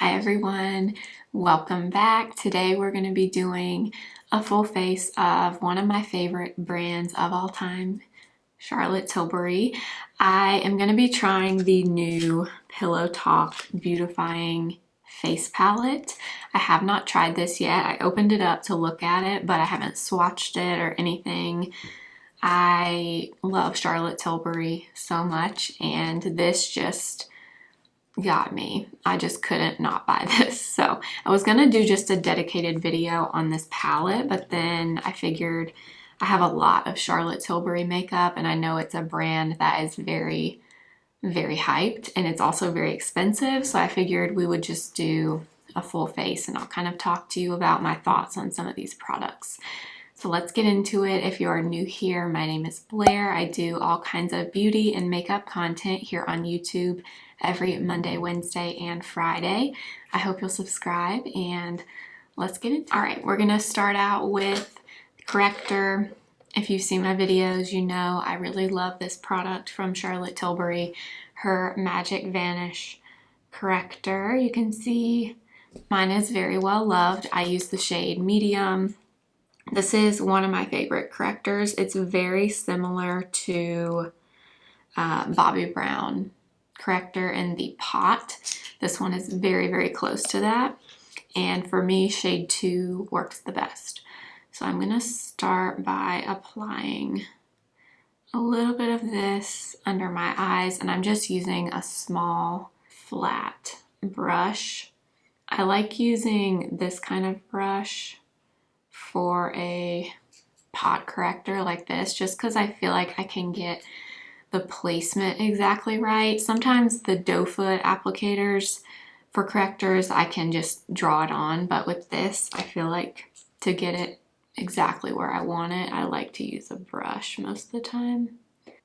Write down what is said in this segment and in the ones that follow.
Hi everyone, welcome back. Today we're going to be doing a full face of one of my favorite brands of all time, Charlotte Tilbury. I am going to be trying the new Pillow Top Beautifying face palette. I have not tried this yet. I opened it up to look at it, but I haven't swatched it or anything. I love Charlotte Tilbury so much, and this just got me. I just couldn't not buy this. So I was gonna do just a dedicated video on this palette, but then I figured I have a lot of Charlotte Tilbury makeup, and I know it's a brand that is very, very hyped, and it's also very expensive. So I figured we would just do a full face, and I'll kind of talk to you about my thoughts on some of these products. So let's get into it. If you are new here, my name is Blair. I do all kinds of beauty and makeup content here on YouTube every Monday, Wednesday, and Friday. I hope you'll subscribe, and let's get into it. All right, we're gonna start out with Corrector. If you've seen my videos, you know I really love this product from Charlotte Tilbury, her Magic Vanish Corrector. You can see mine is very well loved. I use the shade medium. This is one of my favorite correctors. It's very similar to Bobbi Brown corrector in the pot. This one is very, very close to that. And for me, shade 2 works the best. So I'm gonna start by applying a little bit of this under my eyes, and I'm just using a small flat brush. I like using this kind of brush for a pot corrector like this, just because I feel like I can get the placement exactly right. Sometimes the doe foot applicators for correctors, I can just draw it on, but with this, I feel like to get it exactly where I want it, I like to use a brush most of the time.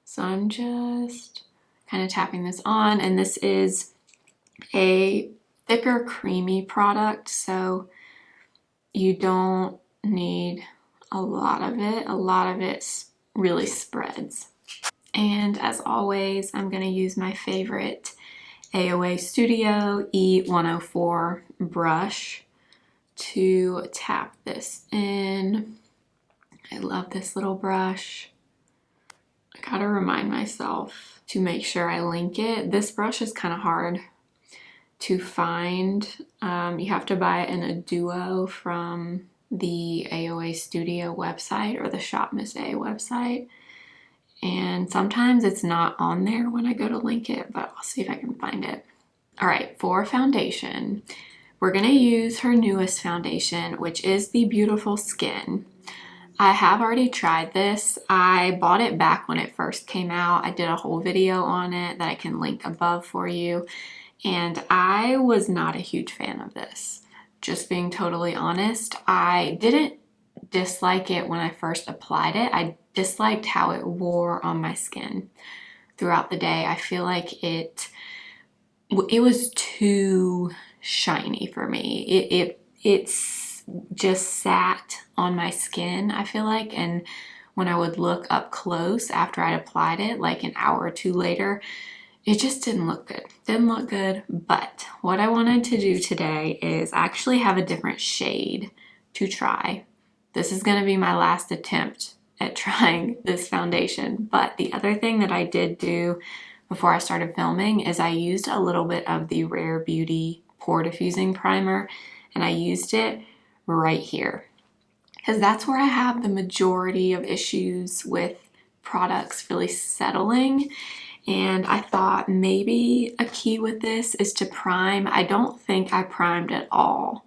So I'm just kind of tapping this on, and this is a thicker, creamy product, so you don't need a lot of it. A lot of it really spreads. And as always, I'm going to use my favorite AOA Studio E104 brush to tap this in. I love this little brush. I gotta remind myself to make sure I link it. This brush is kind of hard to find. You have to buy it in a duo from the AOA Studio website or the Shop Miss A website. And sometimes it's not on there when I go to link it, but I'll see if I can find it. All right, for foundation, we're gonna use her newest foundation, which is the Beautiful Skin. I have already tried this. I bought it back when it first came out. I did a whole video on it that I can link above for you. And I was not a huge fan of this. Just being totally honest, I didn't dislike it when I first applied it. I disliked how it wore on my skin throughout the day. I feel like it was too shiny for me. It's just sat on my skin, I feel like, and when I would look up close after I'd applied it, like an hour or two later, it just didn't look good. Didn't look good, but what I wanted to do today is actually have a different shade to try. This is going to be my last attempt at trying this foundation, but the other thing that I did do before I started filming is I used a little bit of the Rare Beauty Pore Diffusing Primer, and I used it right here because that's where I have the majority of issues with products really settling. And I thought maybe a key with this is to prime. I don't think I primed at all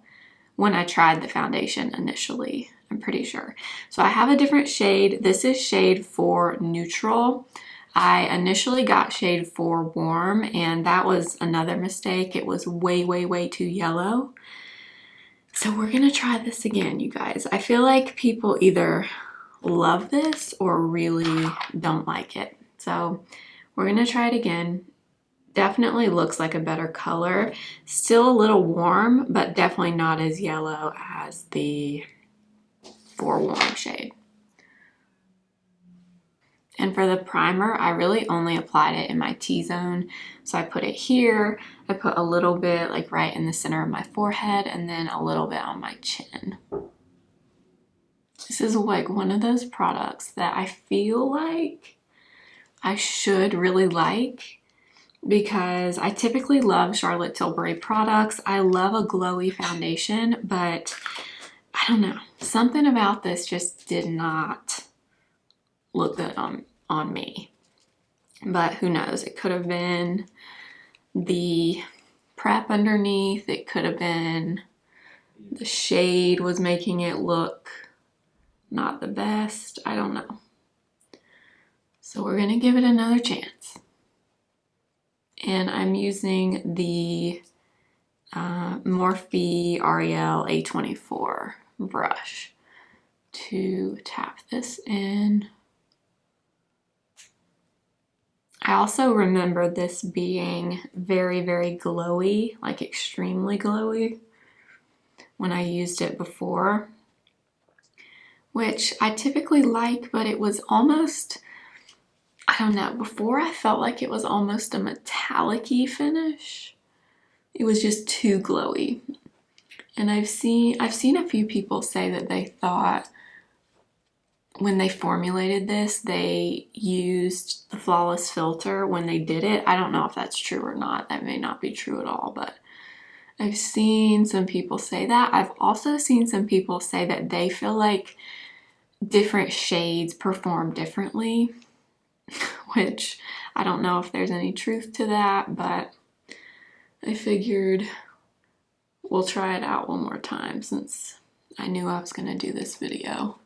when I tried the foundation initially, I'm pretty sure. So I have a different shade. This is shade 4 Neutral. I initially got shade 4 Warm, and that was another mistake. It was way, way, way too yellow. So we're gonna try this again, you guys. I feel like people either love this or really don't like it. So we're gonna try it again. Definitely looks like a better color. Still a little warm, but definitely not as yellow as the 4 Warm shade. And for the primer, I really only applied it in my T-zone. So I put it here, I put a little bit like right in the center of my forehead, and then a little bit on my chin. This is like one of those products that I feel like I should really like, because I typically love Charlotte Tilbury products. I love a glowy foundation, but I don't know. Something about this just did not look good on me. But who knows? It could have been the prep underneath. It could have been the shade was making it look not the best. I don't know. So we're gonna give it another chance. And I'm using the Morphe Ariel A24 brush to tap this in. I also remember this being very, very glowy, like extremely glowy when I used it before, which I typically like, but it was almost, I don't know, before I felt like it was almost a metallic-y finish. It was just too glowy. And I've seen a few people say that they thought when they formulated this, they used the flawless filter when they did it. I don't know if that's true or not. That may not be true at all, but I've seen some people say that. I've also seen some people say that they feel like different shades perform differently, which I don't know if there's any truth to that, but I figured we'll try it out one more time since I knew I was gonna do this video.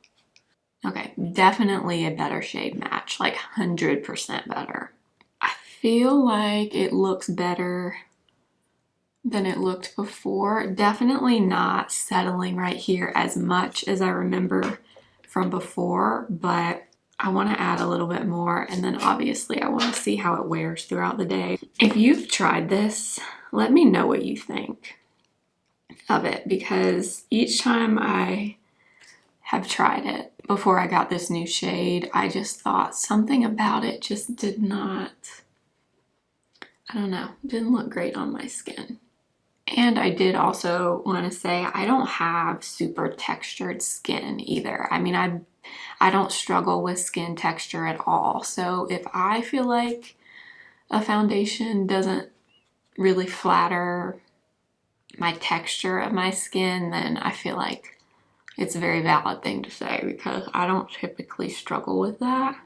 Okay, definitely a better shade match, like 100% better. I feel like it looks better than it looked before. Definitely not settling right here as much as I remember from before, but I want to add a little bit more, and then obviously I want to see how it wears throughout the day. If you've tried this, let me know what you think of it, because each time I have tried it before I got this new shade, I just thought something about it just did not, I don't know, didn't look great on my skin. And I did also want to say I don't have super textured skin either. I mean, I don't struggle with skin texture at all. So if I feel like a foundation doesn't really flatter my texture of my skin, then I feel like it's a very valid thing to say, because I don't typically struggle with that.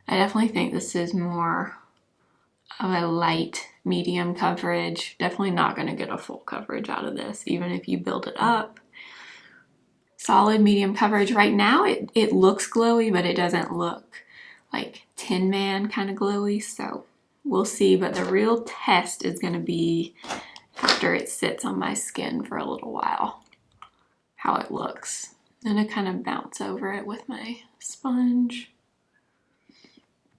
I definitely think this is more of a light medium coverage. Definitely not going to get a full coverage out of this, even if you build it up. Solid medium coverage. Right now it looks glowy, but it doesn't look like Tin Man kind of glowy, so we'll see. But the real test is going to be after it sits on my skin for a little while, how it looks. And I kind of bounce over it with my sponge.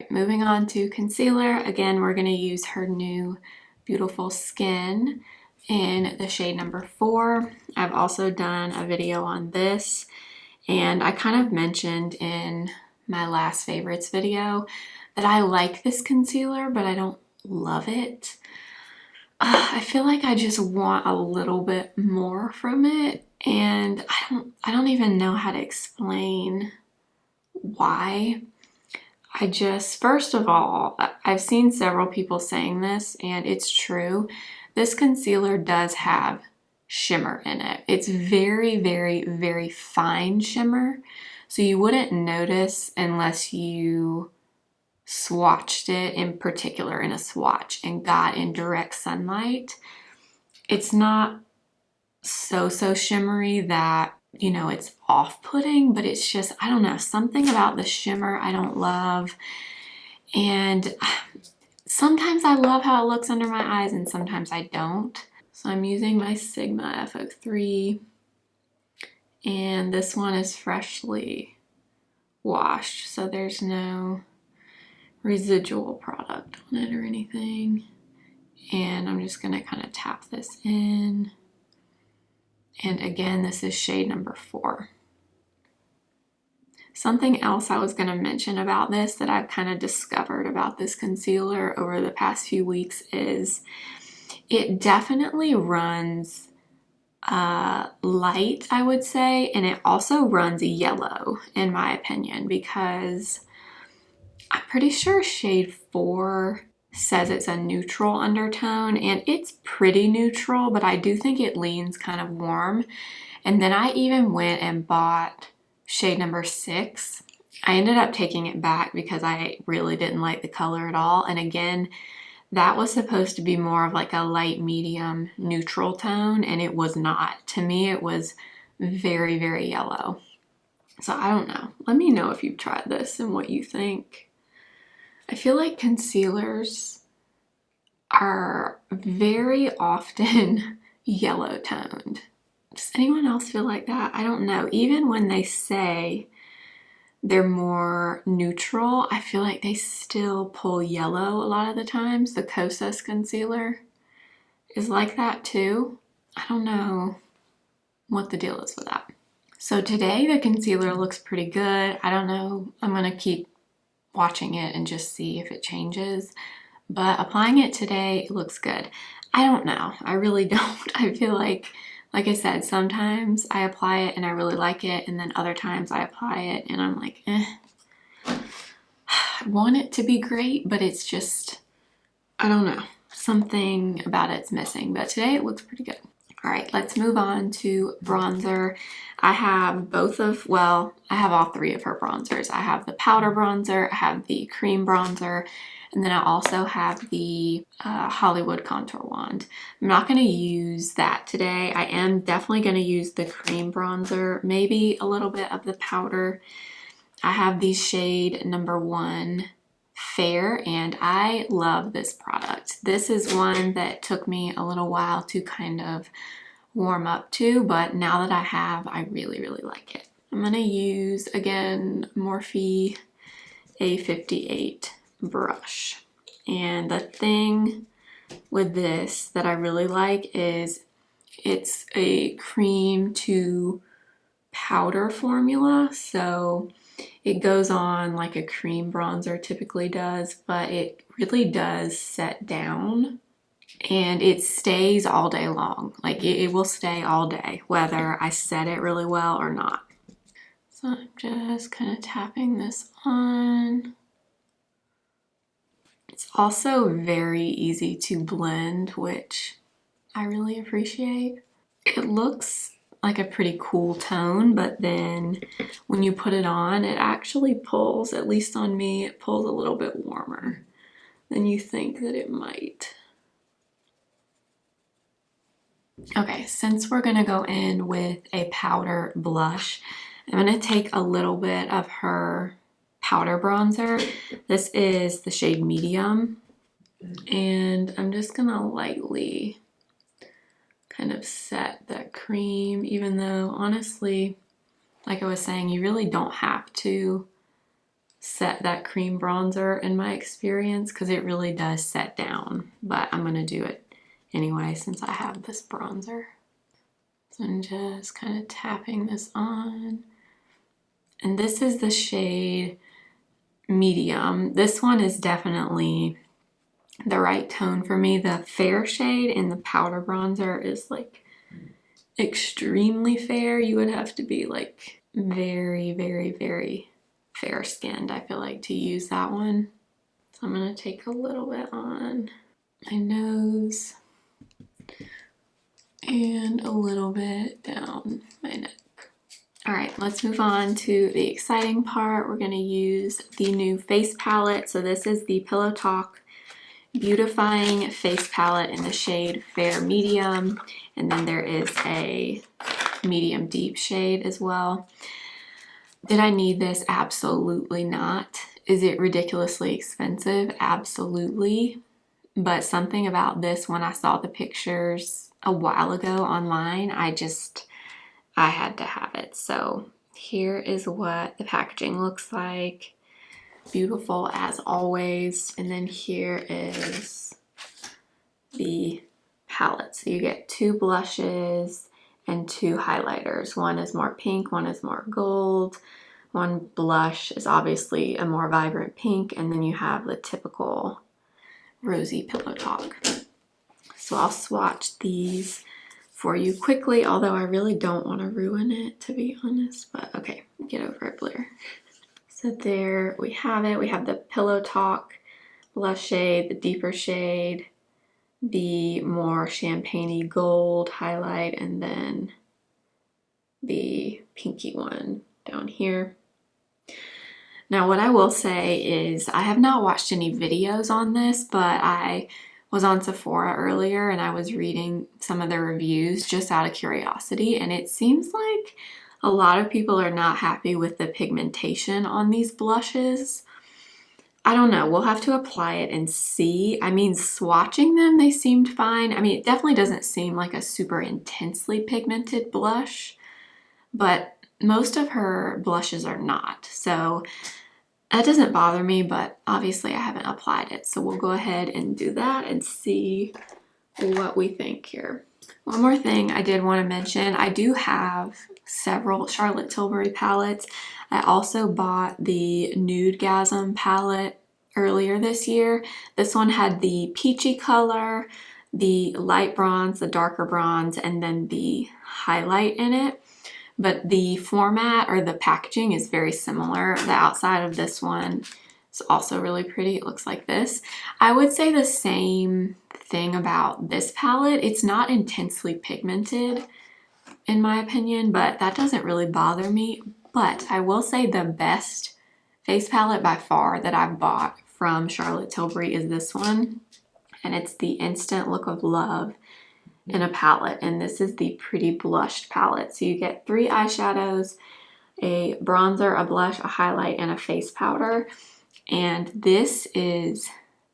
Moving on to concealer. Again, we're going to use her new Beautiful Skin in the shade number 4. I've also done a video on this, and I kind of mentioned in my last favorites video that I like this concealer, but I don't love it. I feel like I just want a little bit more from it, and I don't even know how to explain why. First of all, I've seen several people saying this, and it's true. This concealer does have shimmer in it. It's very, very, very fine shimmer. So you wouldn't notice unless you swatched it, in particular in a swatch, and got in direct sunlight. It's not so shimmery that, you know, it's off-putting, but it's just, I don't know, something about the shimmer I don't love. And sometimes I love how it looks under my eyes and sometimes I don't. So I'm using my Sigma FO3, and this one is freshly washed, so there's no residual product on it or anything. And I'm just gonna kind of tap this in. And again, this is shade number 4. Something else I was going to mention about this that I've kind of discovered about this concealer over the past few weeks is it definitely runs light, I would say, and it also runs yellow in my opinion, because I'm pretty sure shade 4 says it's a neutral undertone, and it's pretty neutral, but I do think it leans kind of warm. And then I even went and bought shade number 6. I ended up taking it back because I really didn't like the color at all. And again, that was supposed to be more of like a light medium neutral tone, and it was not. To me, it was very, very yellow. So I don't know. Let me know if you've tried this and what you think. I feel like concealers are very often yellow toned. Does anyone else feel like that? I don't know. Even when they say they're more neutral, I feel like they still pull yellow a lot of the times. The Kosas concealer is like that too. I don't know what the deal is with that. So today the concealer looks pretty good. I don't know. I'm going to keep watching it and just see if it changes. But applying it today, it looks good. I don't know. I really don't. I feel like I said, sometimes I apply it and I really like it, and then other times I apply it and I'm like, eh. I want it to be great, but it's just, I don't know. Something about it's missing, but today it looks pretty good. All right, let's move on to bronzer. I have I have all 3 of her bronzers. I have the powder bronzer, I have the cream bronzer, and then I also have the Hollywood contour wand. I'm not going to use that today. I am definitely going to use the cream bronzer, maybe a little bit of the powder. I have the shade number 1 Fair, and I love this product. This is one that took me a little while to kind of warm up to, but now that I have, I really, really like it. I'm going to use, again, Morphe A58 brush. And the thing with this that I really like is it's a cream to powder formula, so it goes on like a cream bronzer typically does, but it really does set down and it stays all day long. Like it will stay all day whether I set it really well or not. So I'm just kind of tapping this on. It's also very easy to blend, which I really appreciate. It looks like a pretty cool tone, but then when you put it on, it actually pulls, at least on me, it pulls a little bit warmer than you think that it might. Okay, since we're gonna go in with a powder blush, I'm gonna take a little bit of her powder bronzer. This is the shade Medium, and I'm just gonna lightly kind of set that cream, even though honestly, like I was saying, you really don't have to set that cream bronzer in my experience because it really does set down, but I'm gonna do it anyway since I have this bronzer. So I'm just kind of tapping this on. And this is the shade Medium. This one is definitely the right tone for me. The fair shade in the powder bronzer is like extremely fair. You would have to be like very, very, very fair skinned, I feel like, to use that one. So I'm gonna take a little bit on my nose and a little bit down my neck. All right, let's move on to the exciting part. We're gonna use the new face palette. So this is the Pillow Talk Beautifying face palette in the shade Fair Medium, and then there is a medium deep shade as well. Did I need this? Absolutely not. Is it ridiculously expensive? Absolutely. But something about this, when I saw the pictures a while ago online, I had to have it. So here is what the packaging looks like. Beautiful as always. And then here is the palette. So you get 2 blushes and 2 highlighters. One is more pink, one is more gold. One blush is obviously a more vibrant pink, and then you have the typical rosy pillow talk. So I'll swatch these for you quickly, although I really don't want to ruin it, to be honest, but okay, get over it, Blair. So there we have it. We have the Pillow Talk blush shade, the deeper shade, the more champagne-y gold highlight, and then the pinky one down here. Now what I will say is I have not watched any videos on this, but I was on Sephora earlier and I was reading some of the reviews just out of curiosity, and it seems like a lot of people are not happy with the pigmentation on these blushes. I don't know, we'll have to apply it and see. I mean, swatching them, they seemed fine. I mean, it definitely doesn't seem like a super intensely pigmented blush, but most of her blushes are not. So that doesn't bother me, but obviously I haven't applied it. So we'll go ahead and do that and see what we think here. One more thing I did want to mention, I do have several Charlotte Tilbury palettes. I also bought the Nudegasm palette earlier this year. This one had the peachy color, the light bronze, the darker bronze, and then the highlight in it. But the format or the packaging is very similar. The outside of this one is also really pretty. It looks like this. I would say the same thing about this palette. It's not intensely pigmented in my opinion, but that doesn't really bother me. But I will say the best face palette by far that I've bought from Charlotte Tilbury is this one. And it's the Instant Look of Love in a palette, and this is the Pretty Blushed palette. So you get 3 eyeshadows, a bronzer, a blush, a highlight, and a face powder. And this is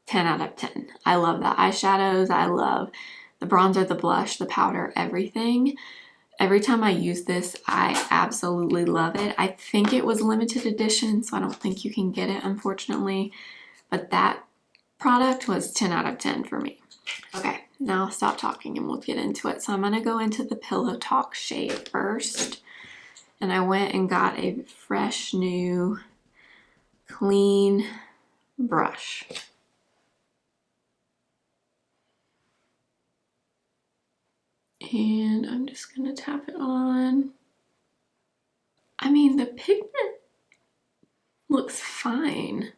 10 out of 10. I love the eyeshadows. I love the bronzer, the blush, the powder, everything. Every time I use this, I absolutely love it. I think it was limited edition, so I don't think you can get it, unfortunately. But that product was 10 out of 10 for me. Okay. Now I'll stop talking and we'll get into it. So I'm going to go into the Pillow Talk shade first. And I went and got a fresh, new, clean brush. And I'm just going to tap it on. I mean, the pigment looks fine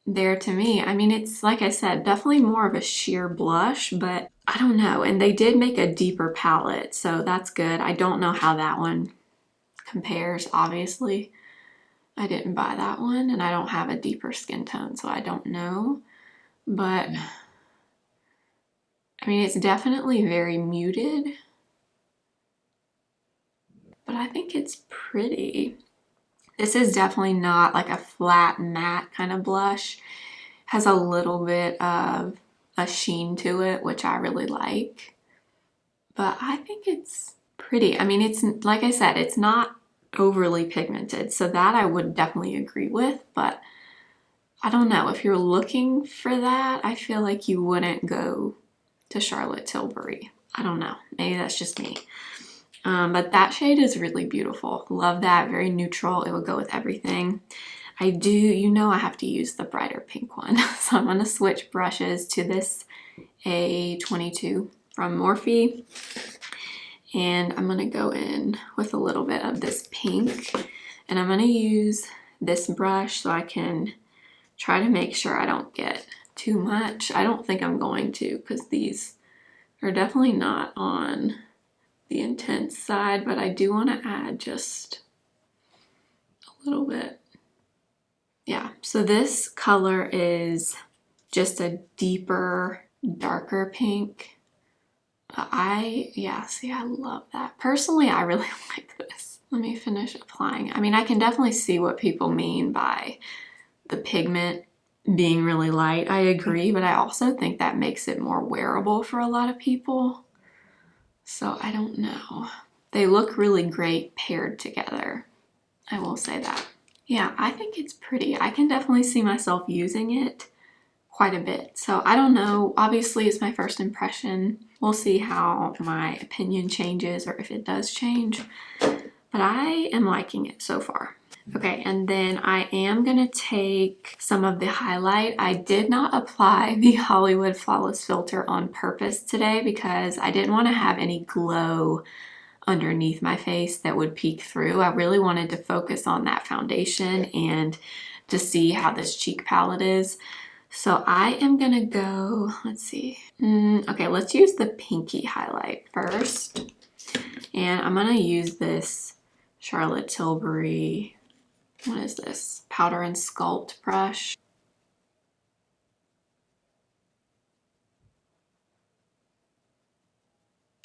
there to me. I mean, it's like I said, definitely more of a sheer blush, but I don't know. And they did make a deeper palette, so that's good. I don't know how that one compares, obviously. I didn't buy that one, and I don't have a deeper skin tone, so I don't know. But I mean, it's definitely very muted, but I think it's pretty. This is definitely not like a flat matte kind of blush. Has a little bit of a sheen to it, which I really like. But I think it's pretty. I mean, it's like I said, it's not overly pigmented, so that I would definitely agree with, but I don't know. If you're looking for that, I feel like you wouldn't go to Charlotte Tilbury. I don't know. Maybe that's just me. But that shade is really beautiful. Love that. Very neutral. It would go with everything. I do, you know, I have to use the brighter pink one. So I'm going to switch brushes to this A22 from Morphe. And I'm going to go in with a little bit of this pink. And I'm going to use this brush so I can try to make sure I don't get too much. I don't think I'm going to, because these are definitely not on the intense side, but I do want to add just a little bit. Yeah, so this color is just a deeper, darker pink. See, I love that. Personally, I really like this. Let me finish applying. I mean, I can definitely see what people mean by the pigment being really light. I agree, but I also think that makes it more wearable for a lot of people. So I don't know. They look really great paired together. I will say that. Yeah, I think it's pretty. I can definitely see myself using it quite a bit. So I don't know. Obviously, it's my first impression. We'll see how my opinion changes or if it does change. But I am liking it so far. Okay, and then I am gonna take some of the highlight. I did not apply the Hollywood Flawless filter on purpose today because I didn't want to have any glow underneath my face that would peek through. I really wanted to focus on that foundation and to see how this cheek palette is. So I am gonna go, let's see. Okay, let's use the pinky highlight first. And I'm gonna use this Charlotte Tilbury, what is this? Powder and Sculpt brush.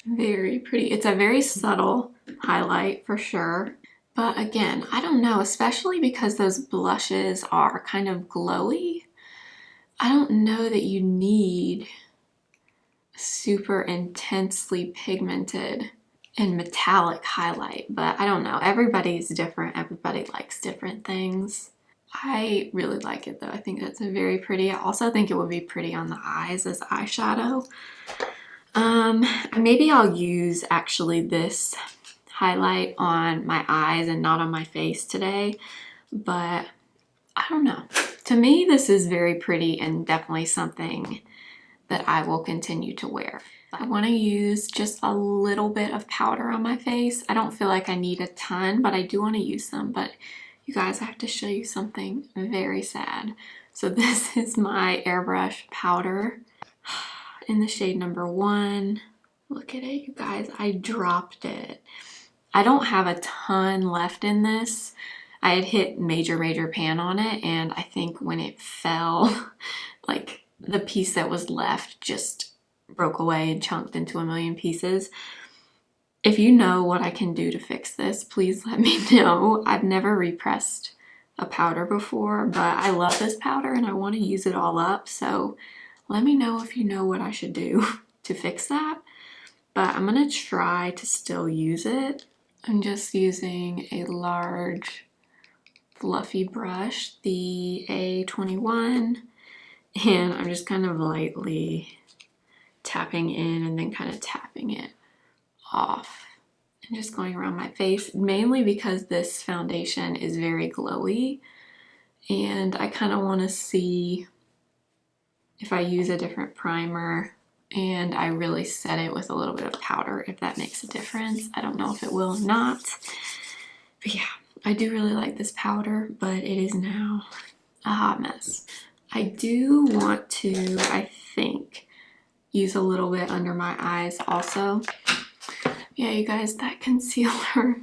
Very pretty. It's a very subtle highlight for sure. But again, I don't know, especially because those blushes are kind of glowy. I don't know that you need super intensely pigmented and metallic highlight, but I don't know. Everybody's different. Everybody likes different things. I really like it though. I think that's very pretty. I also think it would be pretty on the eyes as eyeshadow. Maybe I'll use actually this highlight on my eyes and not on my face today, but I don't know. To me, this is very pretty and definitely something that I will continue to wear. I want to use just a little bit of powder on my face. I don't feel like I need a ton, but I do want to use some. But you guys, I have to show you something very sad. So this is my Airbrush powder in the shade number 1. Look at it, you guys. I dropped it. I don't have a ton left in this. I had hit major pan on it, and I think when it fell, like the piece that was left just broke away and chunked into a million pieces. If you know what I can do to fix this, please let me know. I've never repressed a powder before, but I love this powder and I want to use it all up. So let me know if you know what I should do to fix that. But I'm going to try to still use it. I'm just using a large fluffy brush, the A21, and I'm just kind of lightly tapping in and then kind of tapping it off and just going around my face, mainly because this foundation is very glowy and I kind of want to see if I use a different primer and I really set it with a little bit of powder, if that makes a difference. I don't know if it will or not, but yeah, I do really like this powder, but it is now a hot mess. I do want to, I think, use a little bit under my eyes also. Yeah, you guys, that concealer,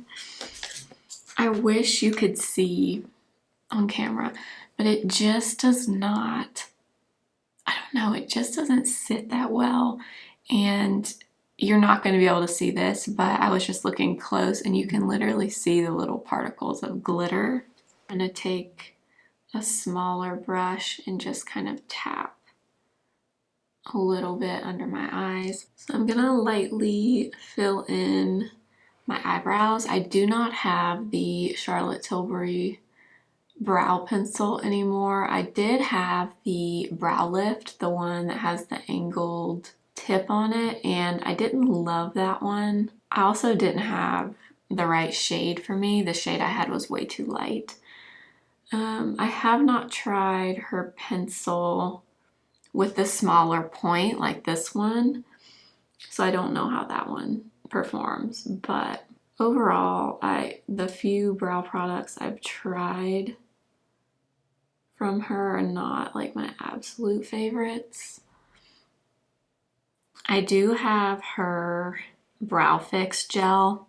I wish you could see on camera, but it just does not, I don't know, it just doesn't sit that well. And you're not going to be able to see this, but I was just looking close and you can literally see the little particles of glitter. I'm going to take a smaller brush and just kind of tap a little bit under my eyes. So I'm going to lightly fill in my eyebrows. I do not have the Charlotte Tilbury brow pencil anymore. I did have the brow lift, the one that has the angled tip on it, and I didn't love that one. I also didn't have the right shade for me. The shade I had was way too light. I have not tried her pencil with the smaller point like this one, so I don't know how that one performs, but overall, the few brow products I've tried from her are not like my absolute favorites. I do have her Brow Fix gel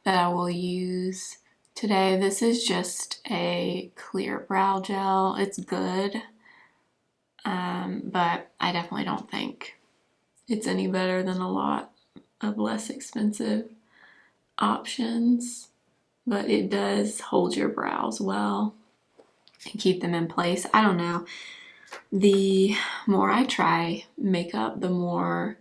that I will use today. This is just a clear brow gel. It's good, but I definitely don't think it's any better than a lot of less expensive options, but it does hold your brows well and keep them in place. I don't know. The more I try makeup, the more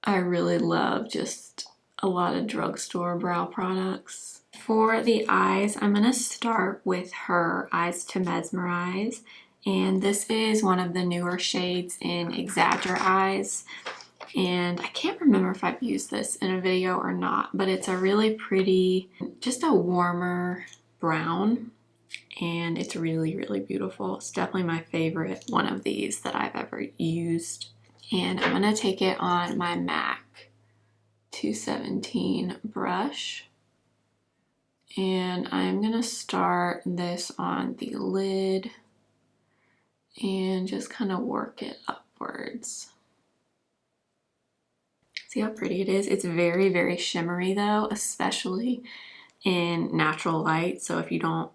I really love just a lot of drugstore brow products. For the eyes, I'm going to start with her Eyes to Mesmerize, and this is one of the newer shades in Exagger-eyes. And I can't remember if I've used this in a video or not, but it's a really pretty, just a warmer brown, and it's really, really beautiful. It's definitely my favorite one of these that I've ever used. And I'm gonna take it on my MAC 217 brush. And I'm gonna start this on the lid and just kind of work it upwards. See how pretty it is? It's very, very shimmery though, especially in natural light. So if you don't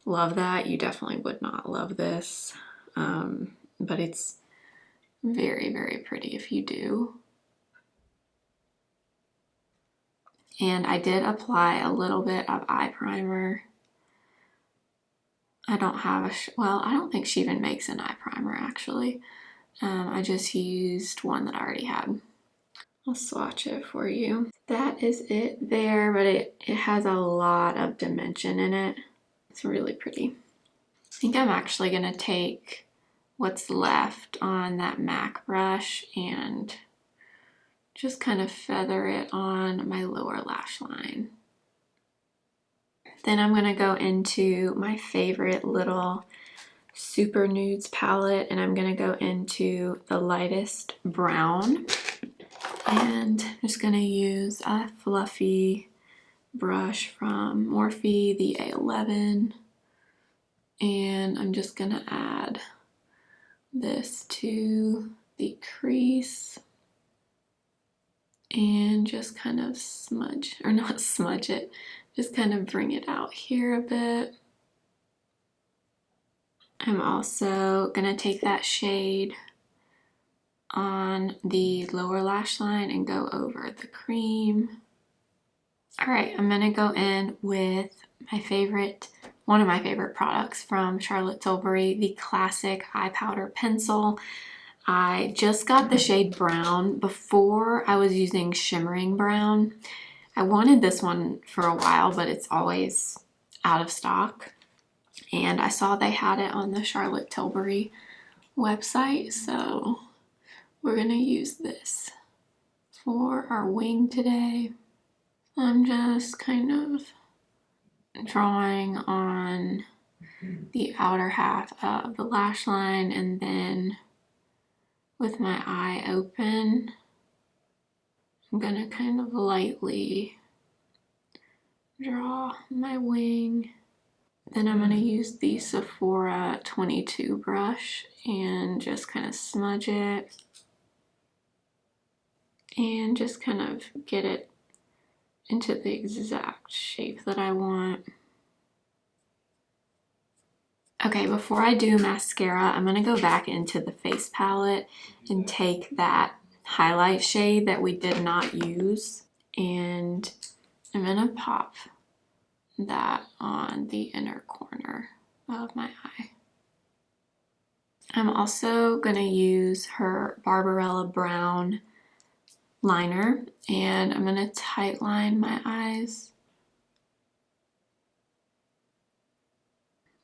love that, you definitely would not love this. But it's very, very pretty if you do. And I did apply a little bit of eye primer. I don't have a, well, I don't think she even makes an eye primer actually. I just used one that I already had. I'll swatch it for you. That is it there, but it has a lot of dimension in it. It's really pretty. I think I'm actually gonna take what's left on that MAC brush and just kind of feather it on my lower lash line. Then I'm gonna go into my favorite little Super Nudes palette, and I'm gonna go into the lightest brown. And I'm just gonna use a fluffy brush from Morphe, the A11. And I'm just gonna add this to the crease and just kind of smudge, or not smudge it, just kind of bring it out here a bit. I'm also gonna take that shade on the lower lash line and go over the cream. All right, I'm gonna go in with my favorite, one of my favorite products from Charlotte Tilbury, the classic eye powder pencil. I just got the shade brown. Before I was using shimmering brown. I wanted this one for a while, but it's always out of stock. And I saw they had it on the Charlotte Tilbury website, so we're gonna use this for our wing today. I'm just kind of drawing on the outer half of the lash line, and then with my eye open, I'm gonna kind of lightly draw my wing. Then I'm gonna use the Sephora 22 brush and just kind of smudge it and just kind of get it into the exact shape that I want. Okay, before I do mascara, I'm gonna go back into the face palette and take that highlight shade that we did not use, and I'm gonna pop that on the inner corner of my eye. I'm also gonna use her Barbarella brown liner, and I'm gonna tight line my eyes.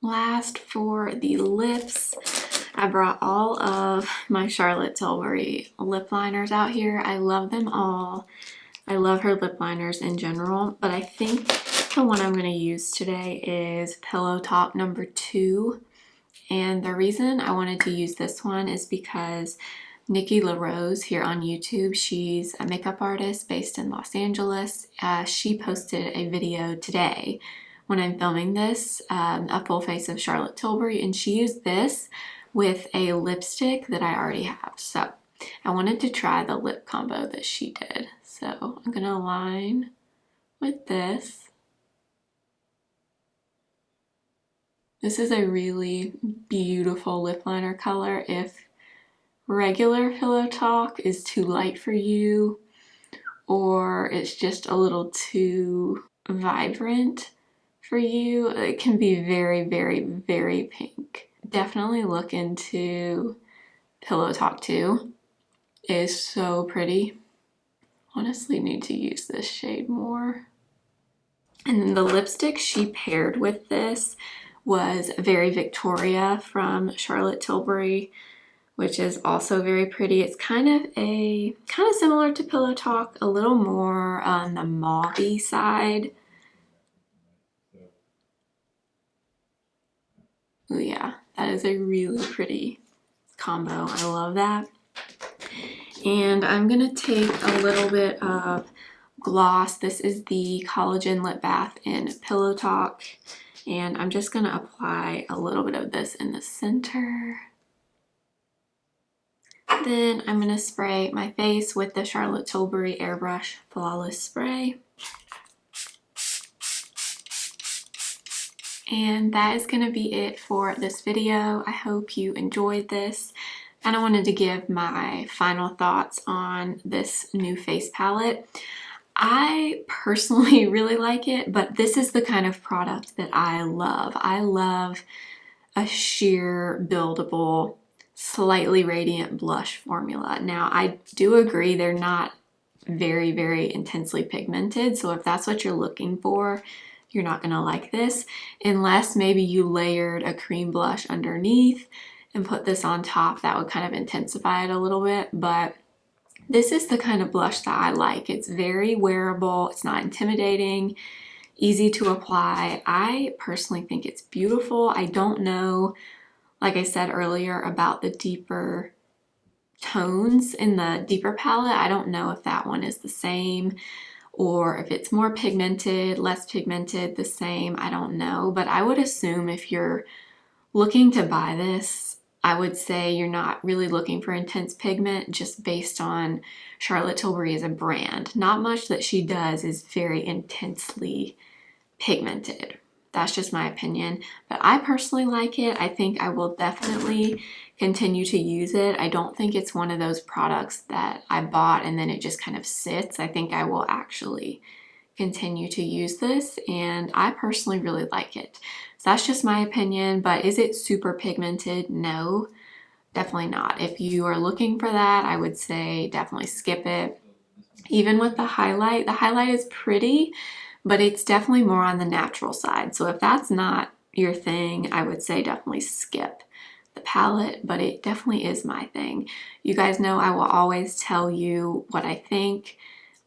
Last, for the lips, I brought all of my Charlotte Tilbury lip liners out here. I love them all. I love her lip liners in general, but I think the one I'm going to use today is Pillow Talk number 2. And the reason I wanted to use this one is because Nikki LaRose here on YouTube, she's a makeup artist based in Los Angeles. She posted a video today when I'm filming this, a full face of Charlotte Tilbury, and she used this with a lipstick that I already have. So I wanted to try the lip combo that she did. So I'm gonna line with this. This is a really beautiful lip liner color. If regular Pillow Talk is too light for you, or it's just a little too vibrant for you, it can be very, very, very pink. Definitely look into Pillow Talk 2. It is so pretty. Honestly need to use this shade more. And then the lipstick she paired with this was Very Victoria from Charlotte Tilbury, which is also very pretty. It's kind of similar to Pillow Talk, a little more on the mauve-y side. Oh yeah, that is a really pretty combo. I love that. And I'm gonna take a little bit of gloss. This is the Collagen Lip Bath in Pillow Talk. And I'm just gonna apply a little bit of this in the center. Then I'm gonna spray my face with the Charlotte Tilbury Airbrush Flawless Spray. And that is gonna be it for this video. I hope you enjoyed this. And I wanted to give my final thoughts on this new face palette. I personally really like it, but this is the kind of product that I love. I love a sheer, buildable, slightly radiant blush formula. Now, I do agree they're not very, very intensely pigmented, so if that's what you're looking for, you're not gonna like this, unless maybe you layered a cream blush underneath and put this on top. That would kind of intensify it a little bit, but this is the kind of blush that I like. It's very wearable, it's not intimidating, easy to apply. I personally think it's beautiful. I don't know, like I said earlier, about the deeper tones in the deeper palette. I don't know if that one is the same or if it's more pigmented, less pigmented, the same. I don't know, but I would assume if you're looking to buy this, I would say you're not really looking for intense pigment just based on Charlotte Tilbury as a brand. Not much that she does is very intensely pigmented. That's just my opinion, but I personally like it. I think I will definitely continue to use it. I don't think it's one of those products that I bought and then it just kind of sits. I think I will actually continue to use this, and I personally really like it. So that's just my opinion, but is it super pigmented? No, definitely not. If you are looking for that, I would say definitely skip it. Even with the highlight is pretty, but it's definitely more on the natural side. So if that's not your thing, I would say definitely skip the palette, but it definitely is my thing. You guys know I will always tell you what I think,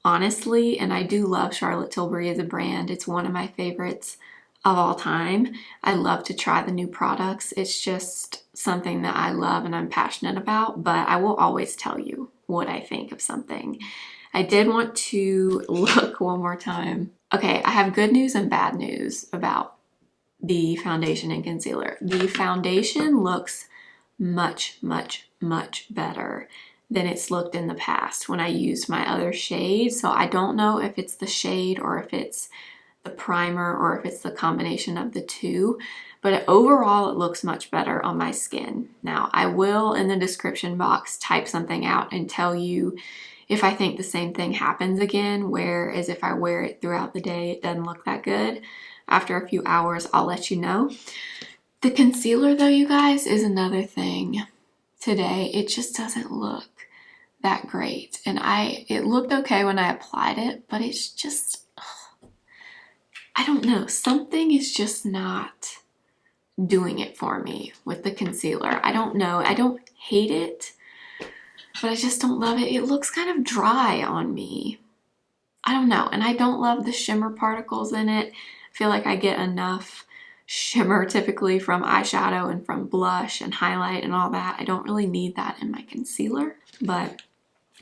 honestly, and I do love Charlotte Tilbury as a brand. It's one of my favorites of all time. I love to try the new products. It's just something that I love and I'm passionate about, but I will always tell you what I think of something. I did want to look one more time. Okay, I have good news and bad news about the foundation and concealer. The foundation looks much, much, much better than it's looked in the past when I used my other shade. So I don't know if it's the shade or if it's the primer or if it's the combination of the two, but overall it looks much better on my skin. Now I will in the description box type something out and tell you if I think the same thing happens again, whereas if I wear it throughout the day it doesn't look that good. After a few hours I'll let you know. The concealer though, you guys, is another thing. Today it just doesn't look that great, and it looked okay when I applied it, but it's just, I don't know, something is just not doing it for me with the concealer. I don't know, I don't hate it, but I just don't love it. It looks kind of dry on me. I don't know, and I don't love the shimmer particles in it. I feel like I get enough shimmer typically from eyeshadow and from blush and highlight and all that. I don't really need that in my concealer, but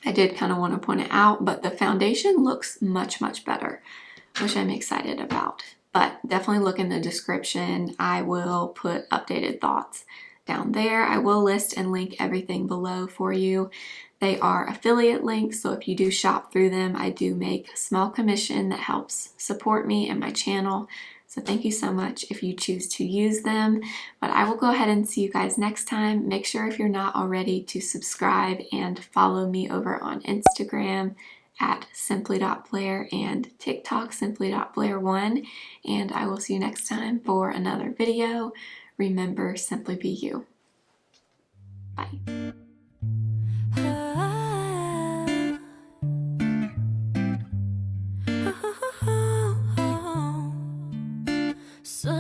I did kind of want to point it out. But the foundation looks much, much better, which I'm excited about. But definitely look in the description. I will put updated thoughts down there. I will list and link everything below for you. They are affiliate links, so if you do shop through them, I do make a small commission that helps support me and my channel. So thank you so much if you choose to use them. But I will go ahead and see you guys next time. Make sure if you're not already to subscribe and follow me over on Instagram at simply.blair and TikTok simply.blair1. And I will see you next time for another video. Remember, simply be you. Bye. So